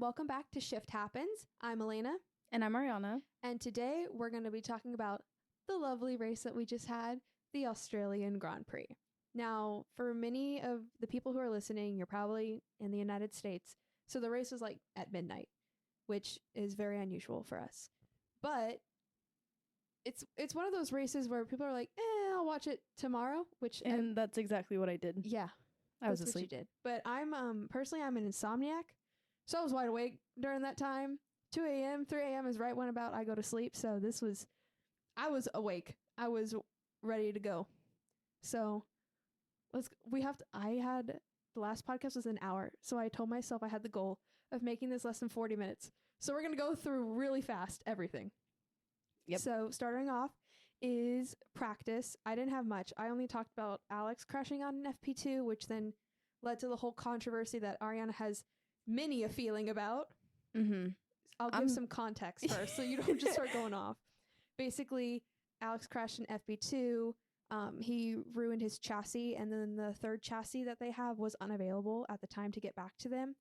and welcome back to Shift Happens. I'm Elena. And I'm Ariana. And today we're going to be talking about the lovely race that we just had, the Australian Grand Prix. Now, for many of the people who are listening, you're probably in the United States. So the race was like at midnight, which is very unusual for us. But it's one of those races where people are like, I'll watch it tomorrow, And that's exactly what I did. Yeah. I was That's what you asleep. did. But I'm personally I'm an insomniac. So I was wide awake during that time. 2 a.m., 3 a.m. is right when about I go to sleep. So I was awake. I was ready to go. So the last podcast was an hour. So I told myself I had the goal of making this less than 40 minutes. So we're going to go through really fast everything. Yep. So starting off is practice. I didn't have much. I only talked about Alex crashing on an FP2, which then led to the whole controversy that Ariana has many a feeling about. Mm-hmm. I'll give some context first so you don't just start going off. Basically, Alex crashed an FP2. He ruined his chassis, and then the third chassis that they have was unavailable at the time to get back to them.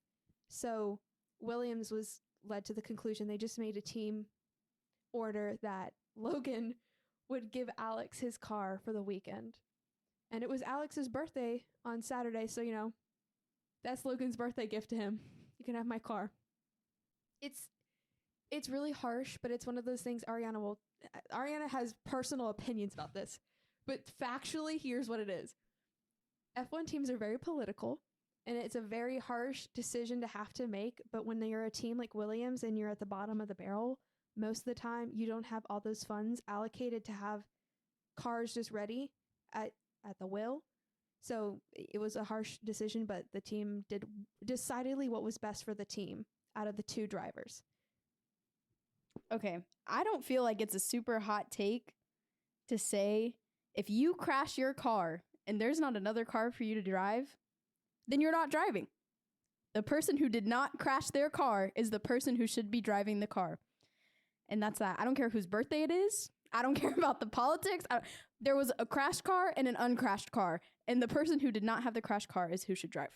So Williams was led to the conclusion they just made a team order that Logan would give Alex his car for the weekend. And it was Alex's birthday on Saturday, so that's Logan's birthday gift to him. You can have my car. It's really harsh, but it's one of those things Ariana has personal opinions about this. But factually, here's what it is. F1 teams are very political, and it's a very harsh decision to have to make. But when you're a team like Williams and you're at the bottom of the barrel, most of the time you don't have all those funds allocated to have cars just ready at the will. So it was a harsh decision, but the team did decidedly what was best for the team out of the two drivers. Okay. I don't feel like it's a super hot take to say if you crash your car and there's not another car for you to drive, then you're not driving. The person who did not crash their car is the person who should be driving the car. And that's that. I don't care whose birthday it is. I don't care about the politics. There was a crashed car and an uncrashed car. And the person who did not have the crashed car is who should drive.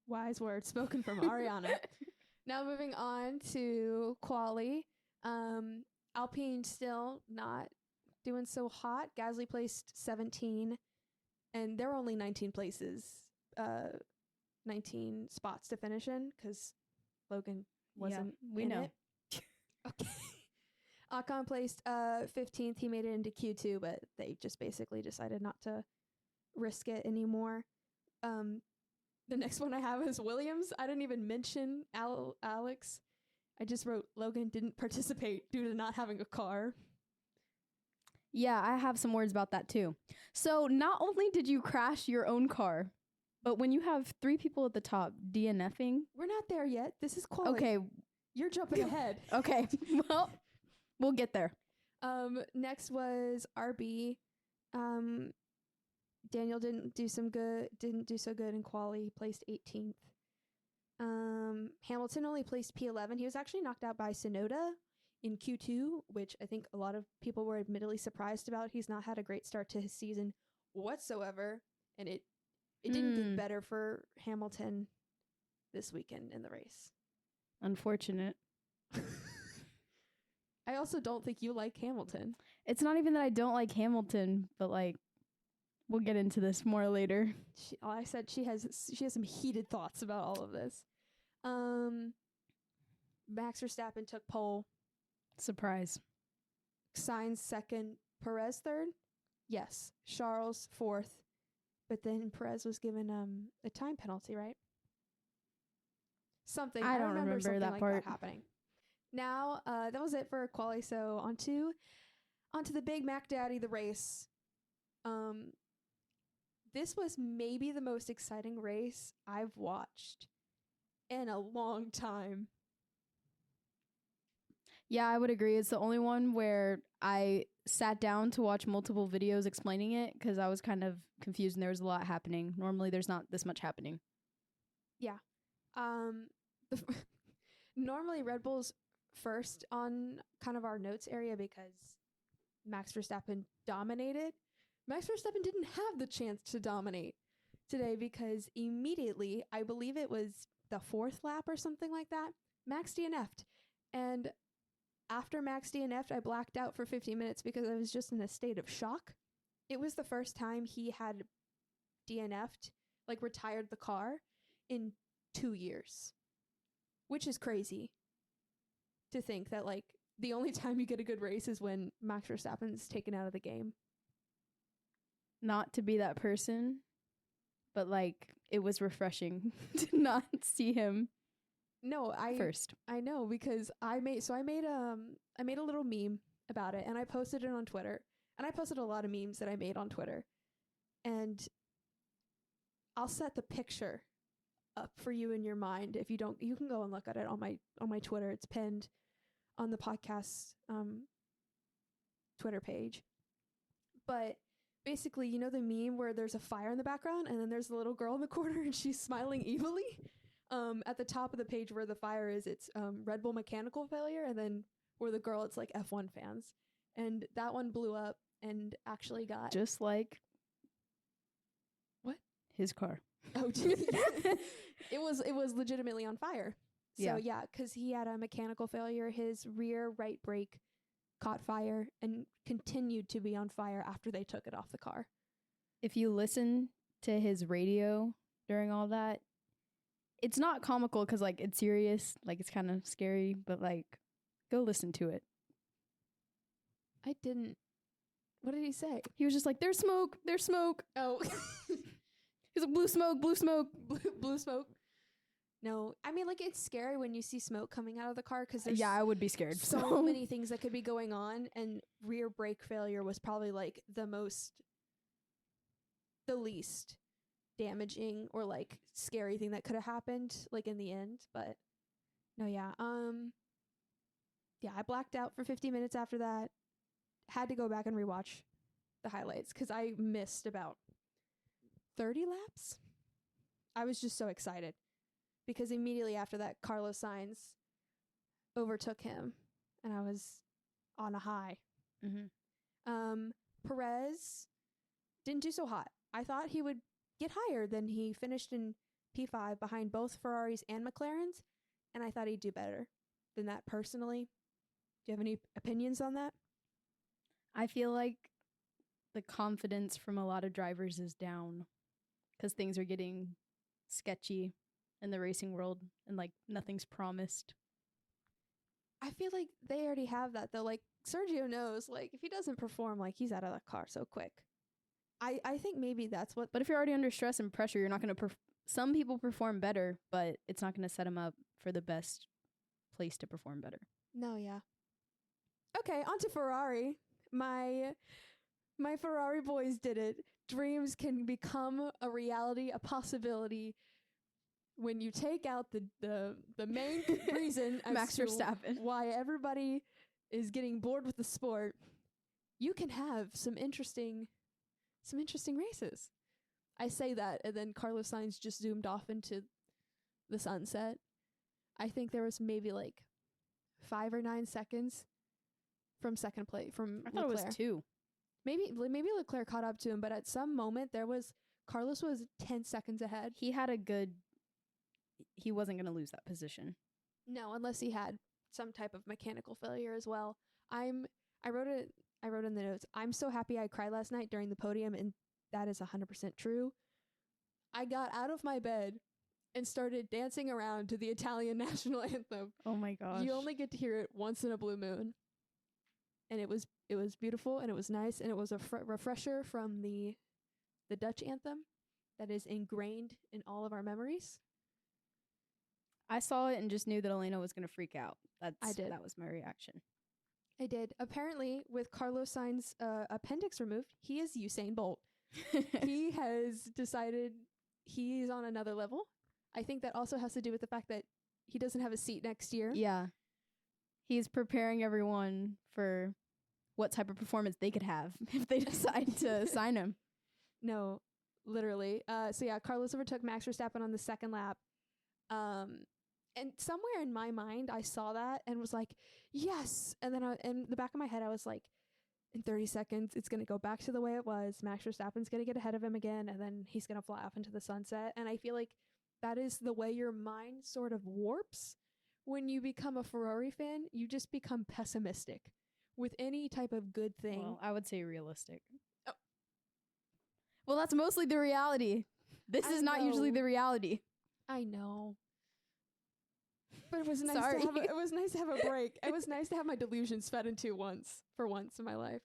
Wise words spoken from Ariana. Now moving on to quali. Alpine still not doing so hot. Gasly placed 17. And there were only 19 places, 19 spots to finish in because Logan wasn't in it. Okay. Ocon placed 15th. He made it into Q2, but they just basically decided not to risk it anymore. The next one I have is Williams. I didn't even mention Alex. I just wrote Logan didn't participate due to not having a car. Yeah, I have some words about that too. So not only did you crash your own car, but when you have 3 people at the top DNFing. We're not there yet. This is quality. Okay. You're jumping ahead. Okay. Well, we'll get there. Next was RB. Daniel didn't do so good in quali. He placed 18th. Hamilton only placed P11. He was actually knocked out by Tsunoda in Q2, which I think a lot of people were admittedly surprised about. He's not had a great start to his season whatsoever, and it didn't get better for Hamilton this weekend in the race. Unfortunate. I also don't think you like Hamilton. It's not even that I don't like Hamilton, but we'll get into this more later. She has some heated thoughts about all of this. Max Verstappen took pole. Surprise. Sainz second. Perez third. Yes. Charles fourth. But then Perez was given a time penalty, right? Something. I don't remember something that like part. that happening. Now, that was it for quali. So onto the Big Mac Daddy, the race. This was maybe the most exciting race I've watched in a long time. Yeah, I would agree. It's the only one where I sat down to watch multiple videos explaining it because I was kind of confused and there was a lot happening. Normally, there's not this much happening. Yeah. Normally, Red Bull's first on kind of our notes area because Max Verstappen dominated. Max Verstappen didn't have the chance to dominate today because immediately, I believe it was the 4th lap or something like that. Max DNF'd. And after Max DNF'd, I blacked out for 15 minutes because I was just in a state of shock. It was the first time he had DNF'd, like retired the car, in 2 years, which is crazy to think that like the only time you get a good race is when Max Verstappen's taken out of the game. Not to be that person, but like it was refreshing to not see him first. I know, because I made a little meme about it, and I posted it on Twitter. And I posted a lot of memes that I made on Twitter. And I'll set the picture up for you in your mind. If you don't, you can go and look at it on my Twitter. It's pinned on the podcast Twitter page. But basically, you know the meme where there's a fire in the background and then there's a little girl in the corner and she's smiling evilly? At the top of the page where the fire is, it's Red Bull mechanical failure, and then where the girl, it's like F1 fans. And that one blew up and actually got... Just like... What? His car. Oh, it was legitimately on fire. So yeah, because he had a mechanical failure. His rear right brake caught fire and continued to be on fire after they took it off the car. If you listen to his radio during all that, it's not comical because like it's serious, like it's kind of scary, but like go listen to it. I didn't. What did he say? He was just like, "There's smoke, there's smoke." Oh. He's like, "Blue smoke, blue smoke, blue smoke." No, I mean, like, it's scary when you see smoke coming out of the car because there's I would be scared. So many things that could be going on, and rear brake failure was probably like the least damaging or like scary thing that could have happened, like in the end. But no, yeah, I blacked out for 50 minutes after that. Had to go back and rewatch the highlights because I missed about 30 laps. I was just so excited because immediately after that, Carlos Sainz overtook him, and I was on a high. Mm-hmm. Perez didn't do so hot. I thought he would get higher than he finished in P5 behind both Ferraris and McLarens, and I thought he'd do better than that personally. Do you have any opinions on that? I feel like the confidence from a lot of drivers is down because things are getting sketchy in the racing world and like nothing's promised. I feel like they already have that though. Like Sergio knows, like if he doesn't perform, like he's out of the car so quick. I think maybe that's what. But if you're already under stress and pressure, you're not going to. Some people perform better, but it's not going to set them up for the best place to perform better. No, yeah. Okay, on to Ferrari. My Ferrari boys did it. Dreams can become a reality, a possibility when you take out the main reason as Max Verstappen. Why everybody is getting bored with the sport. You can have some interesting races. I say that, and then Carlos Sainz just zoomed off into the sunset. I think there was maybe like 5 or 9 seconds from second place from I thought Leclerc. it was 2. Maybe Leclerc caught up to him, but at some moment Carlos was 10 seconds ahead. He wasn't going to lose that position. No, unless he had some type of mechanical failure as well. I wrote in the notes, I'm so happy I cried last night during the podium, and that is 100% true. I got out of my bed and started dancing around to the Italian national anthem. Oh my gosh. You only get to hear it once in a blue moon. And it was beautiful, and it was nice, and it was a refresher from the Dutch anthem that is ingrained in all of our memories. I saw it and just knew that Elena was going to freak out. I did. That was my reaction. I did. Apparently, with Carlos Sainz's appendix removed, he is Usain Bolt. He has decided he's on another level. I think that also has to do with the fact that he doesn't have a seat next year. Yeah. He's preparing everyone for what type of performance they could have if they decide to sign him. No, literally. So yeah, Carlos overtook Max Verstappen on the second lap. And somewhere in my mind, I saw that and was like, yes. And then in the back of my head, I was like, in 30 seconds, it's going to go back to the way it was. Max Verstappen's going to get ahead of him again, and then he's going to fly off into the sunset. And I feel like that is the way your mind sort of warps when you become a Ferrari fan. You just become pessimistic with any type of good thing. Well, I would say realistic. Oh. Well, that's mostly the reality. This I is not usually know. the reality. I know. But it was nice Sorry. to have it was nice to have a break. It was nice to have my delusions fed into for once in my life.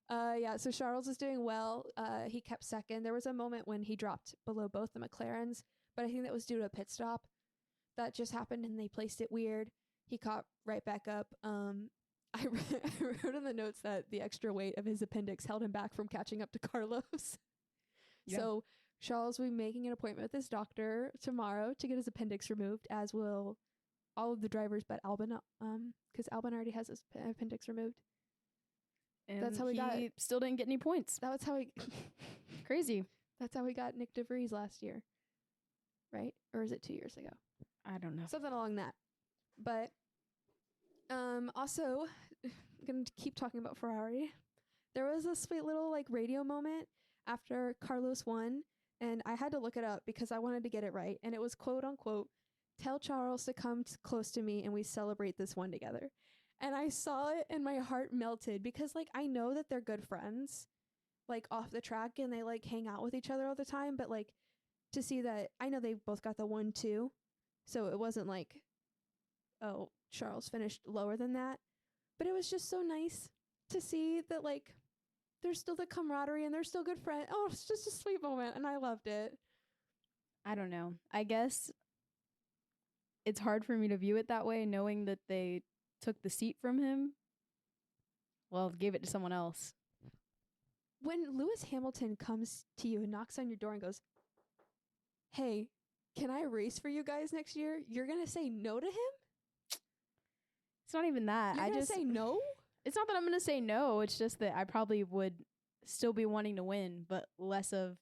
Yeah, so Charles is doing well. He kept second. There was a moment when he dropped below both the McLarens, but I think that was due to a pit stop that just happened and they placed it weird. He caught right back up. I wrote in the notes that the extra weight of his appendix held him back from catching up to Carlos. Yeah. So Charles will be making an appointment with his doctor tomorrow to get his appendix removed, as will all of the drivers but Albon, because Albon already has his appendix removed. And That's how we got it. Still didn't get any points. That was how he Crazy. That's how we got Nick DeVries last year, right? Or is it 2 years ago? I don't know. Something along that. But also, I'm gonna keep talking about Ferrari. There was a sweet little like radio moment after Carlos won, and I had to look it up because I wanted to get it right. And it was quote unquote, "Tell Charles to come close to me and we celebrate this one together." And I saw it and my heart melted because like I know that they're good friends, like off the track, and they like hang out with each other all the time. But like to see that, I know they both got the 1-2, so it wasn't like, oh, Charles finished lower than that. But it was just so nice to see that like there's still the camaraderie and they're still good friends. Oh, it's just a sweet moment and I loved it. I don't know. I guess it's hard for me to view it that way, knowing that they took the seat from him. Well, gave it to someone else. When Lewis Hamilton comes to you and knocks on your door and goes, "Hey, can I race for you guys next year?" You're going to say no to him? It's not even that. You're going to say no? It's not that I'm going to say no. It's just that I probably would still be wanting to win, but less of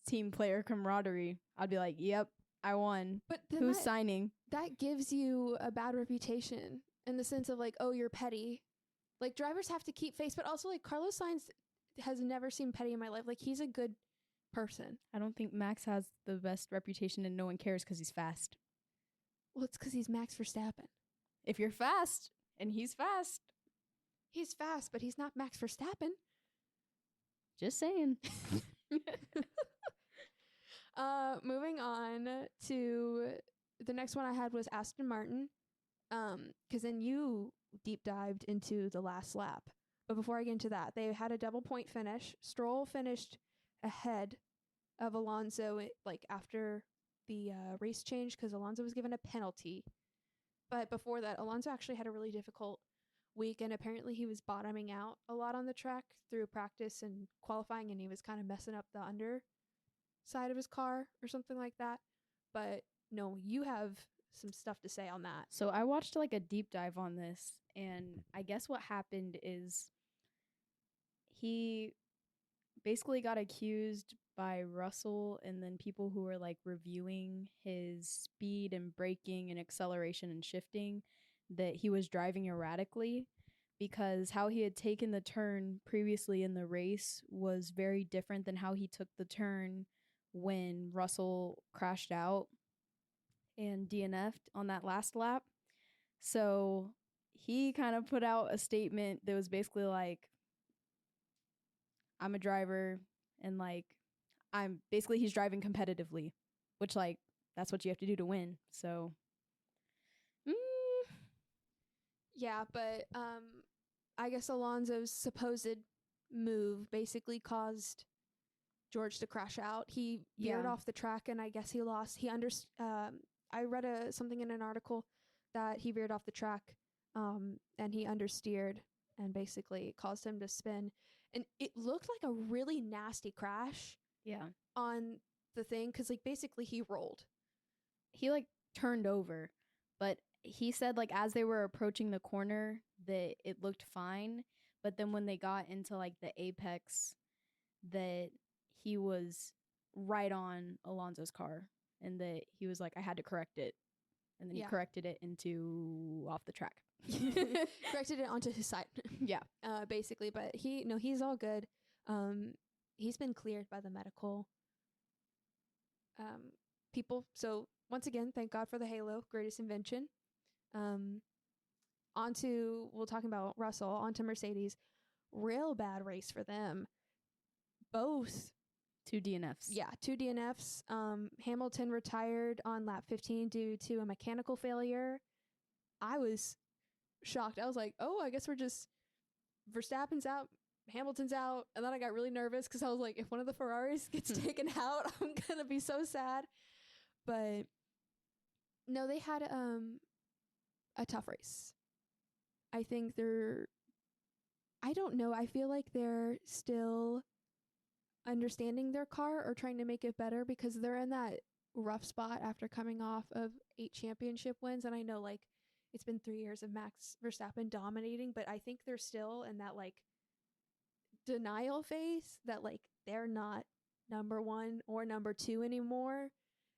team player camaraderie. I'd be like, yep, I won. But then who's signing? That gives you a bad reputation in the sense of like, oh, you're petty. Like drivers have to keep face, but also like Carlos Sainz has never seen petty in my life. Like he's a good person. I don't think Max has the best reputation and no one cares because he's fast. Well, it's because he's Max Verstappen. If you're fast and he's fast. He's fast, but he's not Max Verstappen. Just saying. Moving on to the next one I had was Aston Martin. Because then you deep dived into the last lap. But before I get into that, they had a double point finish. Stroll finished ahead of Alonso like after the race change because Alonso was given a penalty. But before that, Alonso actually had a really difficult week, and apparently he was bottoming out a lot on the track through practice and qualifying, and he was kind of messing up the under side of his car or something like that. But no, you have some stuff to say on that. So I watched like a deep dive on this, and I guess what happened is he basically got accused by Russell and then people who were like reviewing his speed and braking and acceleration and shifting that he was driving erratically because how he had taken the turn previously in the race was very different than how he took the turn when Russell crashed out and DNF'd on that last lap. So he kind of put out a statement that was basically like, I'm a driver and like he's driving competitively, which like that's what you have to do to win. So yeah, but I guess Alonso's supposed move basically caused George to crash out. He veered off the track, and I guess he lost. I read something in an article that he veered off the track, and he understeered, and basically caused him to spin. And it looked like a really nasty crash. Yeah. On the thing, because like basically he rolled. He like turned over, but he said like as they were approaching the corner that it looked fine, but then when they got into like the apex that he was right on Alonso's car and that he was like, I had to correct it. And then he corrected it into off the track. Corrected it onto his side. Yeah. Basically, but he's all good. He's been cleared by the medical people. So once again, thank God for the Halo, greatest invention. We're talking about Russell, onto Mercedes. Real bad race for them. Both. 2 DNFs. Yeah, 2 DNFs. Hamilton retired on lap 15 due to a mechanical failure. I was shocked. I was like, oh, I guess we're just Verstappen's out, Hamilton's out. And then I got really nervous because I was like, if one of the Ferraris gets taken out, I'm going to be so sad. But no, they had a tough race. I think I don't know. I feel like they're still understanding their car or trying to make it better because they're in that rough spot after coming off of 8 championship wins. And I know like it's been 3 years of Max Verstappen dominating, but I think they're still in that like denial phase that like they're not number 1 or number 2 anymore.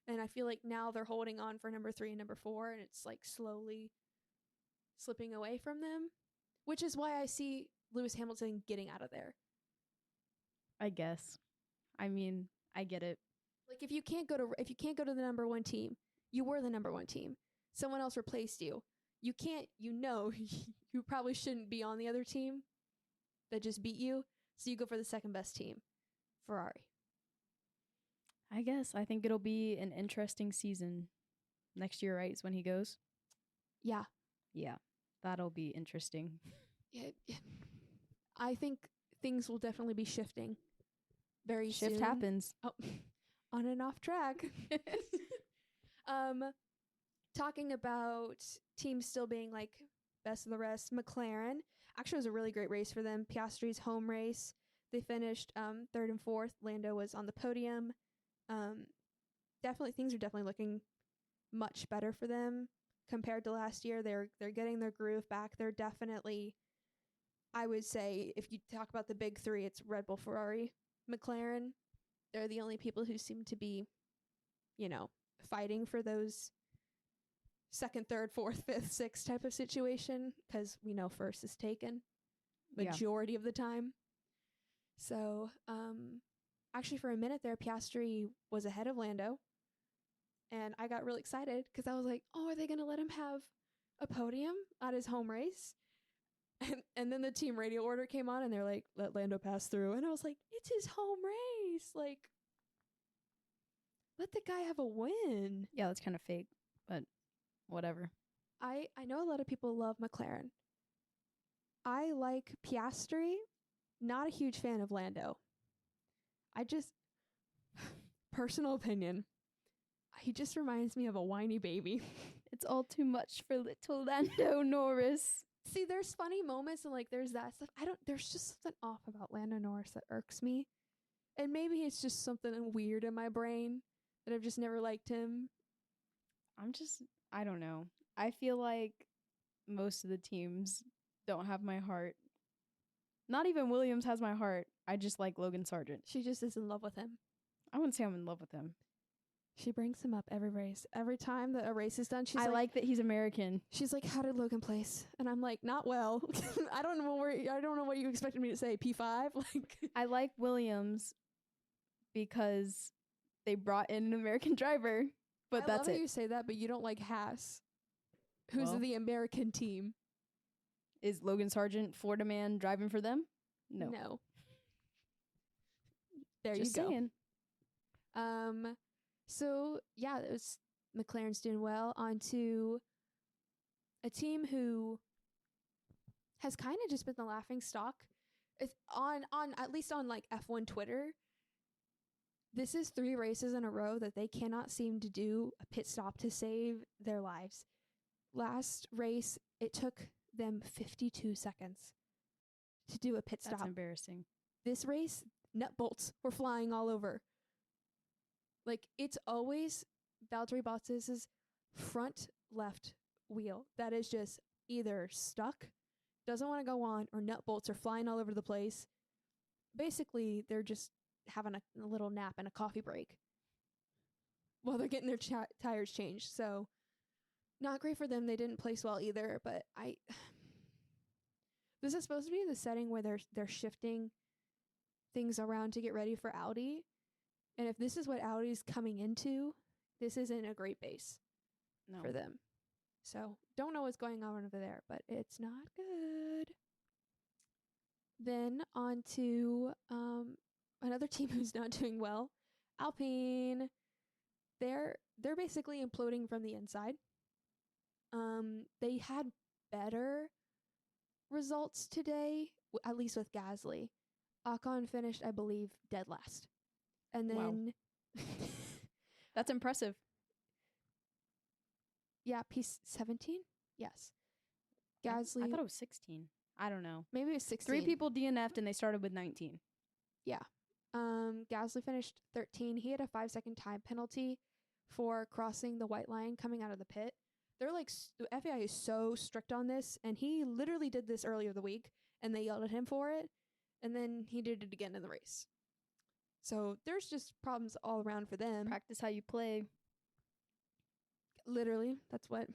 And I feel like now they're holding on for number 3 and number 4, and it's like slowly slipping away from them, which is why I see Lewis Hamilton getting out of there. I guess. I mean, I get it. Like if you can't go to the number 1 team, you were the number 1 team. Someone else replaced you. You can't, you probably shouldn't be on the other team that just beat you. So you go for the second best team, Ferrari. I guess. I think it'll be an interesting season next year, right? Is when he goes. Yeah. Yeah. That'll be interesting. Yeah. I think things will definitely be shifting very soon. Shift happens. Oh, on and off track. Talking about teams still being like best of the rest, McLaren actually was a really great race for them. Piastri's home race. They finished 3rd and 4th. Lando was on the podium. Things are definitely looking much better for them compared to last year. They're getting their groove back. They're definitely, I would say, if you talk about the big 3, it's Red Bull, Ferrari, McLaren. They're the only people who seem to be, fighting for those 2nd, 3rd, 4th, 5th, 6th type of situation, because we know first is taken majority of the time. So, actually for a minute there, Piastri was ahead of Lando, and I got really excited because I was like, oh, are they going to let him have a podium at his home race? And then the team radio order came on and they're like, let Lando pass through. And I was like, it's his home race. Like, let the guy have a win. Yeah, that's kind of fake, but whatever. I know a lot of people love McLaren. I like Piastri, not a huge fan of Lando. Personal opinion, he just reminds me of a whiny baby. It's all too much for little Lando Norris. See, there's funny moments and like there's that stuff. There's just something off about Lando Norris that irks me. And maybe it's just something weird in my brain that I've just never liked him. I don't know. I feel like most of the teams don't have my heart. Not even Williams has my heart. I just like Logan Sargent. She just is in love with him. I wouldn't say I'm in love with him. She brings him up every race. Every time that a race is done, she's I like that he's American. She's like, how did Logan place? And I'm like, not well. I don't know what you expected me to say. P5? Like, I like Williams because they brought in an American driver, but that's I love it. how you say that, but you don't like Haas, who's Well, the American team. Is Logan Sargent Florida man driving for them? No. There Just you go. saying. So yeah, it was McLaren's doing well. On to a team who has kind of just been the laughing stock. It's on at least on like F1 Twitter. This is 3 races in a row that they cannot seem to do a pit stop to save their lives. Last race, it took them 52 seconds to do a pit stop. That's embarrassing. This race, nut bolts were flying all over. Like, it's always Valtteri Bottas's front left wheel that is just either stuck, doesn't want to go on, or nut bolts are flying all over the place. Basically, they're just having a little nap and a coffee break while they're getting their tires changed. So, not great for them. They didn't place well either, but this is supposed to be the setting where they're shifting things around to get ready for Audi. And if this is what Audi's coming into this isn't a great base No. for them. So don't know what's going on over there, but it's not good. Then on to another team who's not doing well, Alpine. They're basically imploding from the inside. They had better results today, at least with Gasly. Ocon finished, I believe, dead last. And then That's impressive. yeah, P17? Yes. Gasly. I thought it was 16. I don't know. Maybe it was 16. 3 people DNF'd and they started with 19. Gasly finished 13. He had a 5-second time penalty for crossing the white line coming out of the pit. They're like, the FAI is so strict on this, and he literally did this earlier the week, and they yelled at him for it, and then he did it again in the race. So there's just problems all around for them. Practice how you play. Literally, that's what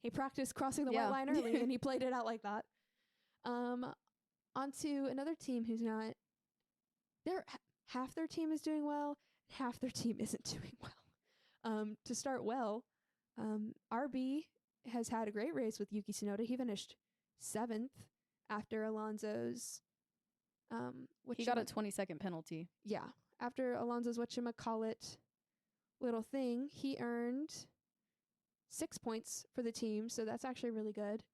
he practiced, crossing the white line early, and he played it out like that. Onto another team who's not. Half their team is doing well, half their team isn't doing well. To start well, RB has had a great race with Yuki Tsunoda. He finished 7th after Alonso's. He got a 20-second penalty. Yeah, after Alonso's whatchamacallit little thing, he earned 6 points for the team, so that's actually really good.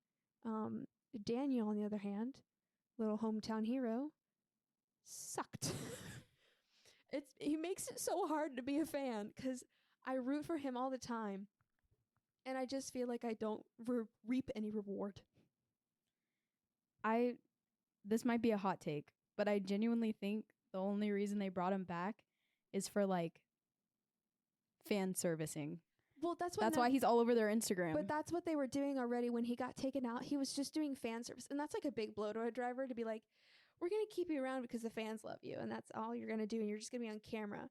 Daniel, on the other hand, little hometown hero, sucked. He makes it so hard to be a fan because I root for him all the time, and I just feel like I don't reap any reward. This might be a hot take, but I genuinely think the only reason they brought him back is for like fan servicing. Well, that's why he's all over their Instagram. But that's what they were doing already when he got taken out. He was just doing fan service, and that's like a big blow to a driver to be like, we're going to keep you around because the fans love you, and that's all you're going to do, and you're just going to be on camera.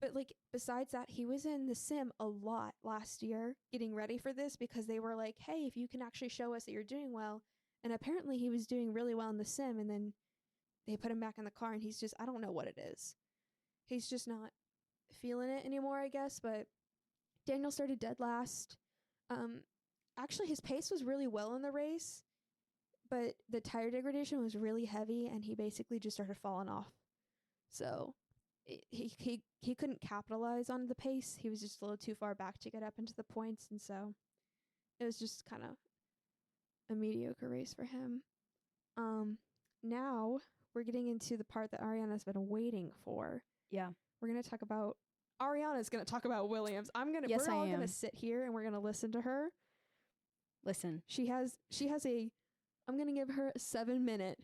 But, like, besides that, he was in the sim a lot last year getting ready for this because they were like, hey, if you can actually show us that you're doing well. And apparently he was doing really well in the sim, and then they put him back in the car, and he's just, I don't know what it is. He's just not feeling it anymore, I guess, but Daniel started dead last. Actually, his pace was really well in the race, but the tire degradation was really heavy, and he basically just started falling off. So he couldn't capitalize on the pace. He was just a little too far back to get up into the points, and so it was just kind of a mediocre race for him. Now we're getting into the part that Ariana's been waiting for. Yeah. We're going to talk about Ariana's going to talk about Williams. Yes, we're all I am. going to sit here and we're going to listen to her. Listen. She has I'm going to give her a 7-minute.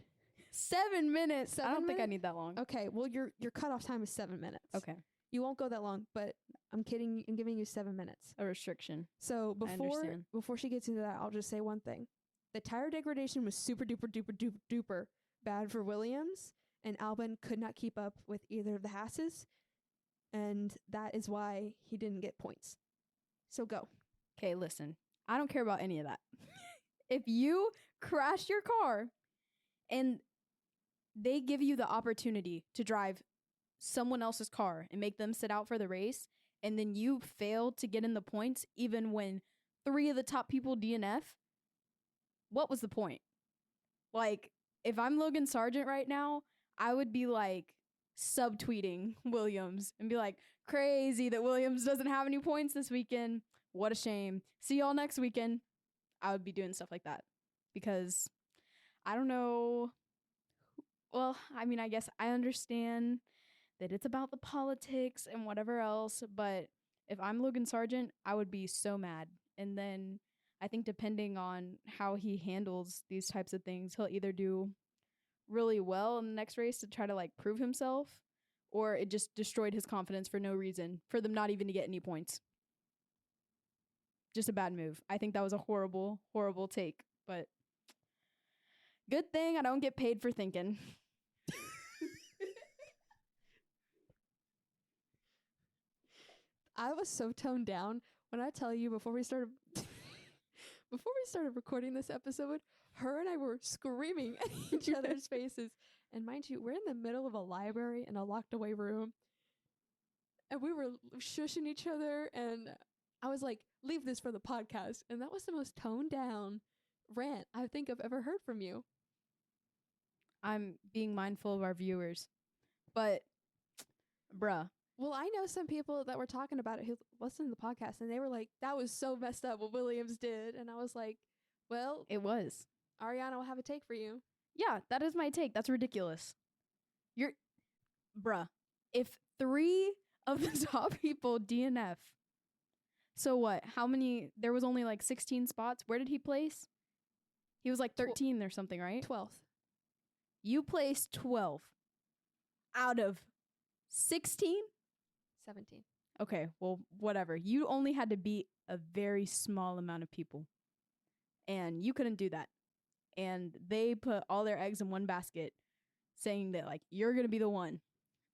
7 minutes. I don't think I minute? need that long. Okay, well your cutoff time is 7 minutes. Okay. You won't go that long, but I'm kidding. I'm giving you 7 minutes. A restriction. So I understand. before she gets into that, I'll just say one thing. The tire degradation was super duper bad for Williams, and Albon could not keep up with either of the Hasses, and that is why he didn't get points. So go. Okay, listen. I don't care about any of that. If you crash your car and they give you the opportunity to drive someone else's car and make them sit out for the race, and then you fail to get in the points even when 3 of the top people DNF, what was the point? Like, if I'm Logan Sargent right now, I would be like subtweeting Williams and be like, crazy that Williams doesn't have any points this weekend. What a shame. See y'all next weekend. I would be doing stuff like that because I don't know. Well, I mean, I guess I understand that it's about the politics and whatever else, but if I'm Logan Sargent, I would be so mad. And then I think depending on how he handles these types of things, he'll either do really well in the next race to try to like prove himself, or it just destroyed his confidence for no reason, for them not even to get any points. Just a bad move. I think that was a horrible, horrible take, but good thing I don't get paid for thinking. I was so toned down when I tell you before we started recording this episode, her and I were screaming at each other's faces. And mind you, we're in the middle of a library in a locked away room. And we were shushing each other, and I was like, leave this for the podcast. And that was the most toned down rant I think I've ever heard from you. I'm being mindful of our viewers. But, bruh. Well, I know some people that were talking about it who listened to the podcast, and they were like, that was so messed up what Williams did. And I was like, well, It was. Ariana will have a take for you. Yeah, that is my take. That's ridiculous. Bruh. If 3 of the top people DNF, so what? How many? There was only like 16 spots. Where did he place? He was like 13 or something, right? 12th. You placed 12 out of 16? 17. Okay, well, whatever. You only had to beat a very small amount of people. And you couldn't do that. And they put all their eggs in one basket, saying that, like, you're going to be the one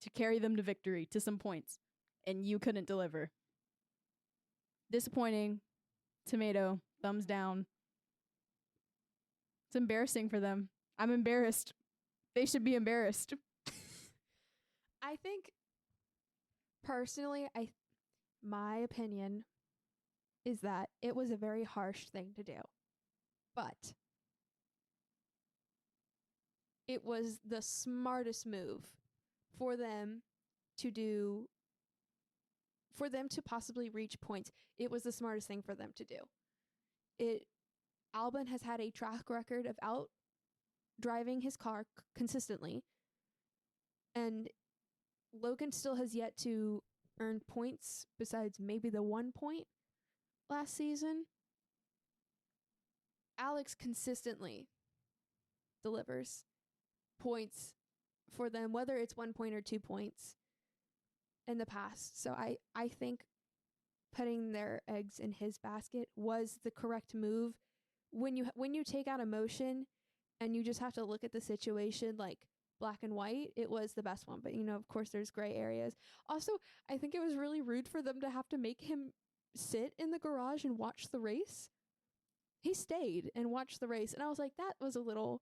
to carry them to victory, to some points. And you couldn't deliver. Disappointing. Tomato. Thumbs down. It's embarrassing for them. I'm embarrassed. They should be embarrassed. I think, personally, my opinion is that it was a very harsh thing to do. But it was the smartest move for them to do, for them to possibly reach points. It was the smartest thing for them to do. Albon has had a track record of out driving his car consistently, and Logan still has yet to earn points besides maybe the 1 point last season. Alex consistently delivers points for them, whether it's 1 point or 2 points in the past. So I think putting their eggs in his basket was the correct move. When you take out emotion and you just have to look at the situation like black and white, it was the best one. But, of course, there's gray areas. Also, I think it was really rude for them to have to make him sit in the garage and watch the race. He stayed and watched the race. And I was like, that was a little,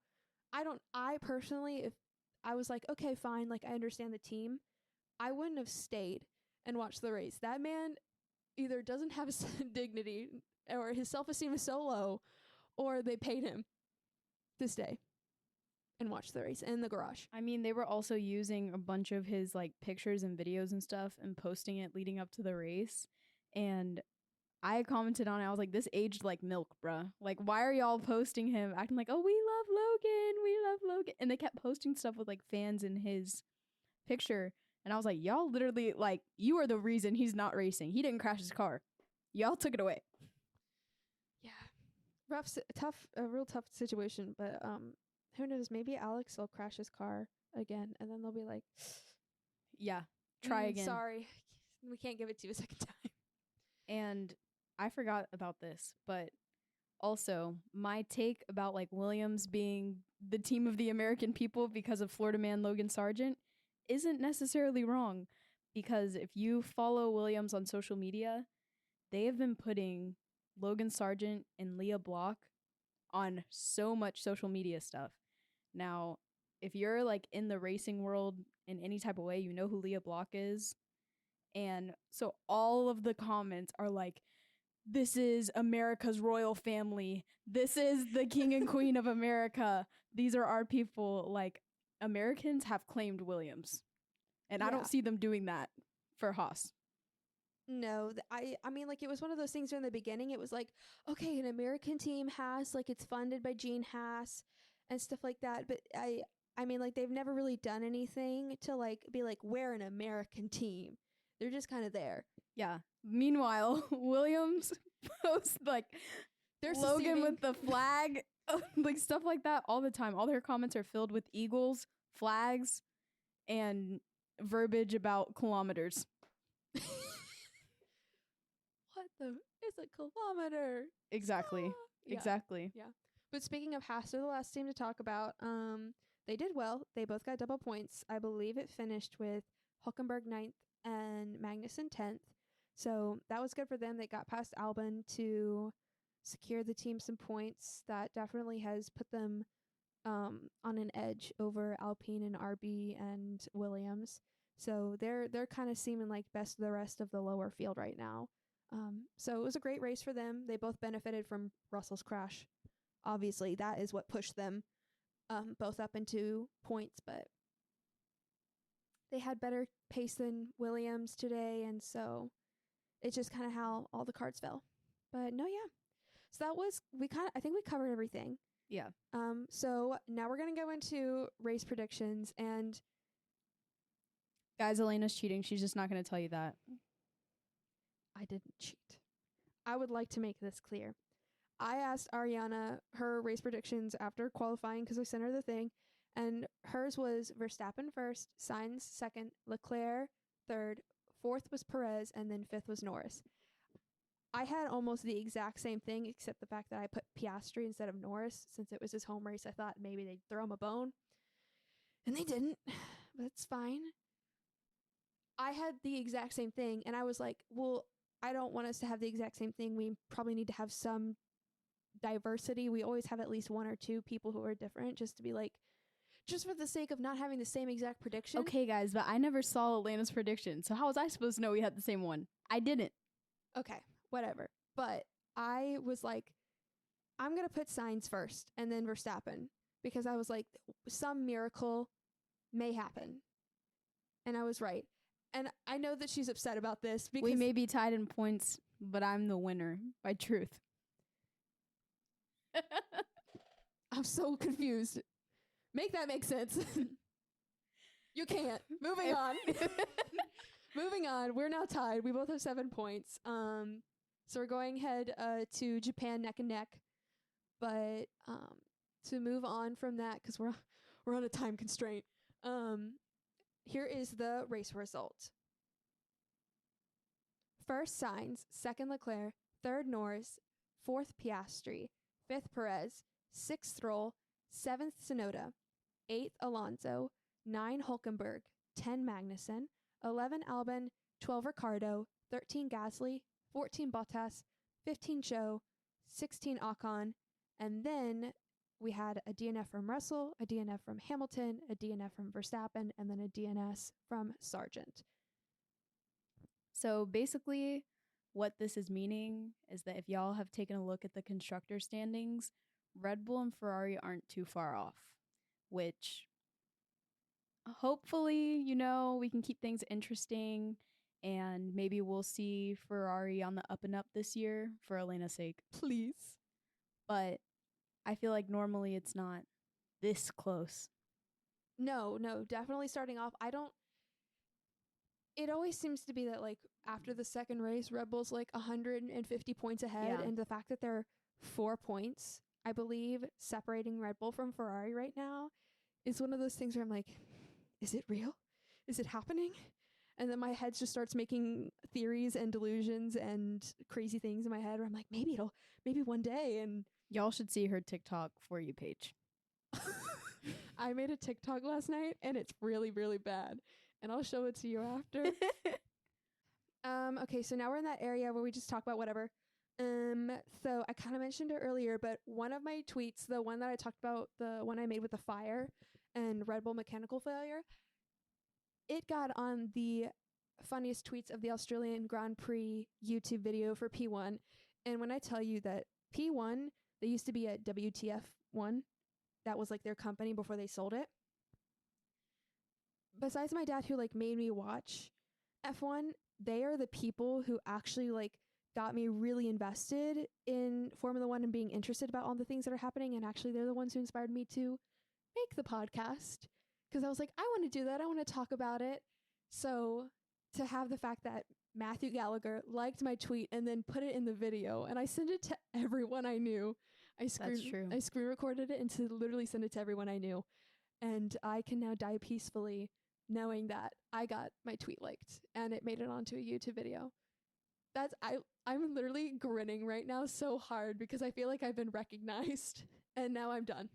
I personally, if I was like, okay, fine, like, I understand the team, I wouldn't have stayed and watched the race. That man either doesn't have dignity, or his self-esteem is so low, or they paid him to stay and watch the race in the garage. I mean, they were also using a bunch of his like pictures and videos and stuff and posting it leading up to the race. And I commented on it. I was like, this aged like milk, bruh. Like, why are y'all posting him acting like, oh, we love Logan. We love Logan. And they kept posting stuff with like fans in his picture. And I was like, y'all literally, like, you are the reason he's not racing. He didn't crash his car. Y'all took it away. Yeah. A real tough situation. But who knows? Maybe Alex will crash his car again. And then they'll be like, yeah, try again. Sorry. We can't give it to you a second time. And I forgot about this, but also my take about like Williams being the team of the American people because of Florida man Logan Sargent isn't necessarily wrong, because if you follow Williams on social media, they have been putting Logan Sargent and Leah Block on so much social media stuff. Now, if you're like in the racing world in any type of way, you know who Leah Block is. And so all of the comments are like, this is America's royal family. This is the king and queen of America. These are our people. Like, Americans have claimed Williams. And I don't see them doing that for Haas. No, I mean, like, it was one of those things in the beginning. It was like, okay, an American team, Haas, like, it's funded by Gene Haas and stuff like that. But I mean, like, they've never really done anything to, like, be like, we're an American team. They're just kind of there. Yeah. Meanwhile, Williams posts, like, they're Logan with the flag, like, stuff like that all the time. All their comments are filled with eagles, flags, and verbiage about kilometers. What the? It's a kilometer. Exactly. Yeah. Exactly. Yeah. But speaking of Haas, they're the last team to talk about. They did well. They both got double points. I believe it finished with Hülkenberg 9th and Magnussen 10th. So that was good for them. They got past Albon to secure the team some points. That definitely has put them on an edge over Alpine and RB and Williams. So they're kind of seeming like best of the rest of the lower field right now. So it was a great race for them. They both benefited from Russell's crash. Obviously, that is what pushed them both up into points, but they had better pace than Williams today, and so it's just kind of how all the cards fell. But no, yeah. So that was I think we covered everything. Yeah. So now we're gonna go into race predictions, and Guys, Elena's cheating. She's just not going to tell you that. I didn't cheat. I would like to make this clear. I asked Ariana her race predictions after qualifying because I sent her the thing, and hers was Verstappen first, Sainz second, Leclerc third, fourth was Perez, and then fifth was Norris. I had almost the exact same thing, except the fact that I put Piastri instead of Norris. Since it was his home race, I thought maybe they'd throw him a bone. And they didn't, but it's fine. I had the exact same thing, and I was like, well, I don't want us to have the exact same thing. We probably need to have some diversity. We always have at least one or two people who are different, just to be like, just for the sake of not having the same exact prediction. Okay, guys, but I never saw Elena's prediction, so how was I supposed to know we had the same one? I didn't. Okay, whatever. But I was like, I'm going to put Sainz first and then Verstappen, because I was like, some miracle may happen. And I was right. And I know that she's upset about this because We may be tied in points, but I'm the winner by truth. I'm so confused. Make that make sense. You can't. Moving on. Moving on. We're now tied. We both have 7 points. So we're going ahead to Japan neck and neck. But to move on from that, because we're on a time constraint. Here is the race result. First Sainz, second Leclerc, third Norris, fourth Piastri, fifth Perez, sixth Stroll, seventh Tsunoda, eighth Alonso, 9 Hulkenberg, 10 Magnussen, 11 Albon, 12 Ricciardo, 13 Gasly, 14 Bottas, 15 Zhou, 16 Ocon, and then we had a DNF from Russell, a DNF from Hamilton, a DNF from Verstappen, and then a DNS from Sargent. So basically, what this is meaning is that if y'all have taken a look at the constructor standings, Red Bull and Ferrari aren't too far off, which hopefully, we can keep things interesting, and maybe we'll see Ferrari on the up and up this year for Elena's sake. Please. But I feel like normally it's not this close. No, definitely starting off. It always seems to be that, like, after the second race, Red Bull's like 150 points ahead. Yeah. And the fact that they're 4 points, I believe, separating Red Bull from Ferrari right now is one of those things where I'm like, is it real? Is it happening? And then my head just starts making theories and delusions and crazy things in my head where I'm like, maybe one day. And Y'all should see her TikTok For You page. I made a TikTok last night and it's really, really bad. And I'll show it to you after. Okay, so now we're in that area where we just talk about whatever. So I kind of mentioned it earlier, but one of my tweets, the one that I talked about, the one I made with the fire and Red Bull mechanical failure, it got on the funniest tweets of the Australian Grand Prix YouTube video for P1. And when I tell you that P1, they used to be at WTF1, that was like their company before they sold it. Besides my dad, who like made me watch F1, they are the people who actually like got me really invested in Formula One and being interested about all the things that are happening. And actually, they're the ones who inspired me to make the podcast, because I was like, I want to do that. I want to talk about it. So to have the fact that Matthew Gallagher liked my tweet and then put it in the video, and I sent it to everyone I knew. That's true. I screen recorded it and to literally send it to everyone I knew. And I can now die peacefully knowing that I got my tweet liked and it made it onto a YouTube video. I'm literally grinning right now so hard because I feel like I've been recognized and now I'm done.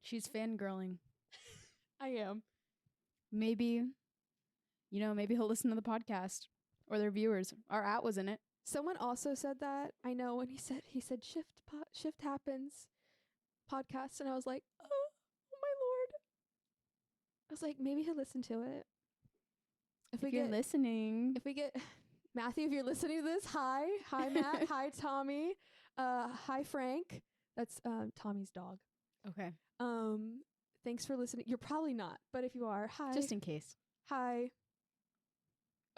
She's fangirling. I am. Maybe he'll listen to the podcast or their viewers. Our at was in it. Someone also said that. I know when he said shift happens podcast, and I was like, oh my Lord. I was like, maybe he'll listen to it. If you're listening. If we get Matthew, if you're listening to this, hi. Hi, Matt. Hi, Tommy. Hi, Frank. That's Tommy's dog. Okay. Thanks for listening. You're probably not, but if you are, hi. Just in case. Hi.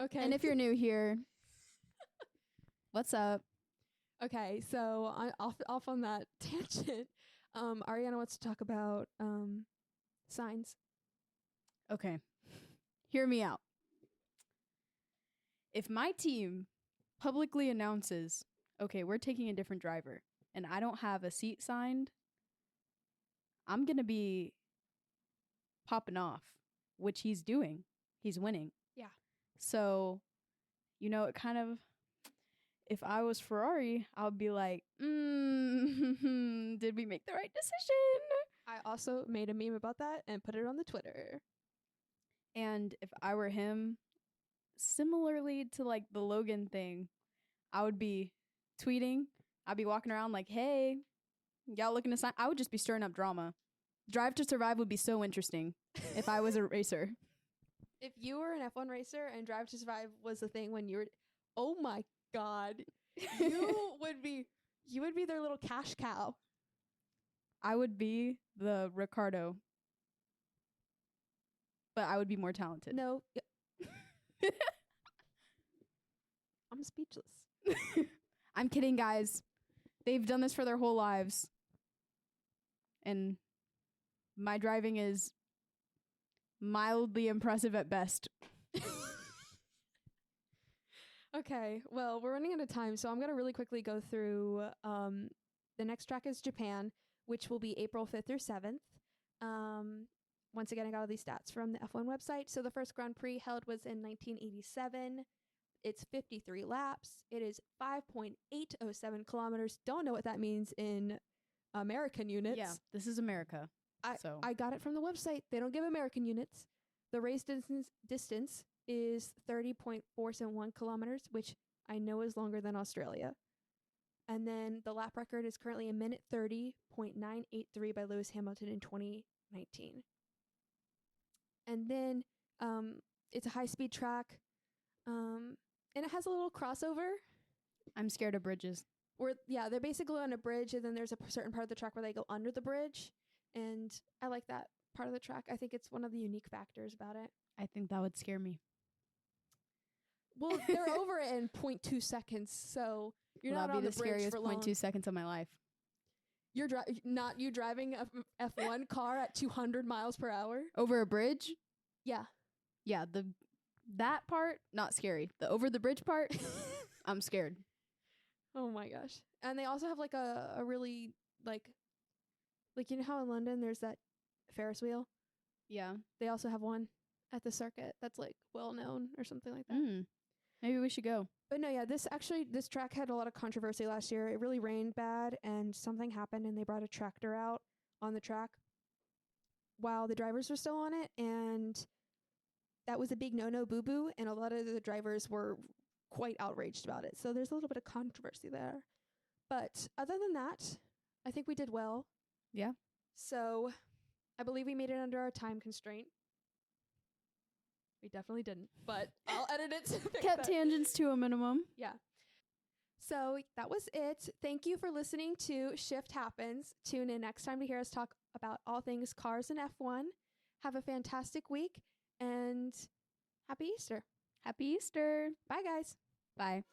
Okay. And if you're new here, what's up? Okay, so off on that tangent. Ariana wants to talk about signs. Okay. Hear me out. If my team publicly announces, okay, we're taking a different driver, and I don't have a seat signed, I'm going to be popping off, which he's doing. He's winning. Yeah. So, it kind of, if I was Ferrari, I would be like, did we make the right decision? I also made a meme about that and put it on the Twitter. And if I were him, similarly to like the Logan thing, I would be tweeting. I'd be walking around like, hey, y'all looking to sign? I would just be stirring up drama. Drive to Survive would be so interesting if I was a racer. If you were an F1 racer and Drive to Survive was the thing when you were, oh my God, you would be their little cash cow. I would be the Ricardo, but I would be more talented. No. I'm speechless. I'm kidding, guys. They've done this for their whole lives. And my driving is mildly impressive at best. Okay, well, we're running out of time, so I'm going to really quickly go through. The next track is Japan, which will be April 5th through 7th. Once again, I got all these stats from the F1 website. So the first Grand Prix held was in 1987. It's 53 laps. It is 5.807 kilometers. Don't know what that means in American units. Yeah, this is America. I got it from the website. They don't give American units. The race distance is 30.471 kilometers, which I know is longer than Australia. And then the lap record is currently a minute 30.983 by Lewis Hamilton in 2019. And then it's a high-speed track, and it has a little crossover. I'm scared of bridges. They're basically on a bridge, and then there's a certain part of the track where they go under the bridge, and I like that part of the track. I think it's one of the unique factors about it. I think that would scare me. Well, they're over it in 0.2 seconds, so you're not on the bridge for long. 0.2 seconds of my life. You're not you driving a F1 car at 200 miles per hour over a bridge? Yeah. Yeah, that part not scary. The over the bridge part, I'm scared. Oh my gosh. And they also have like a really like you know how in London there's that Ferris wheel? Yeah. They also have one at the circuit that's like well known or something like that. Maybe we should go. But no, yeah, this track had a lot of controversy last year. It really rained bad and something happened and they brought a tractor out on the track while the drivers were still on it, and that was a big no-no boo-boo, and a lot of the drivers were quite outraged about it. So there's a little bit of controversy there. But other than that, I think we did well. Yeah. So I believe we made it under our time constraint. We definitely didn't, but I'll edit it to fix Kept that. tangents to a minimum. Yeah. So that was it. Thank you for listening to Shift Happens. Tune in next time to hear us talk about all things cars and F1. Have a fantastic week and happy Easter. Happy Easter. Bye, guys. Bye.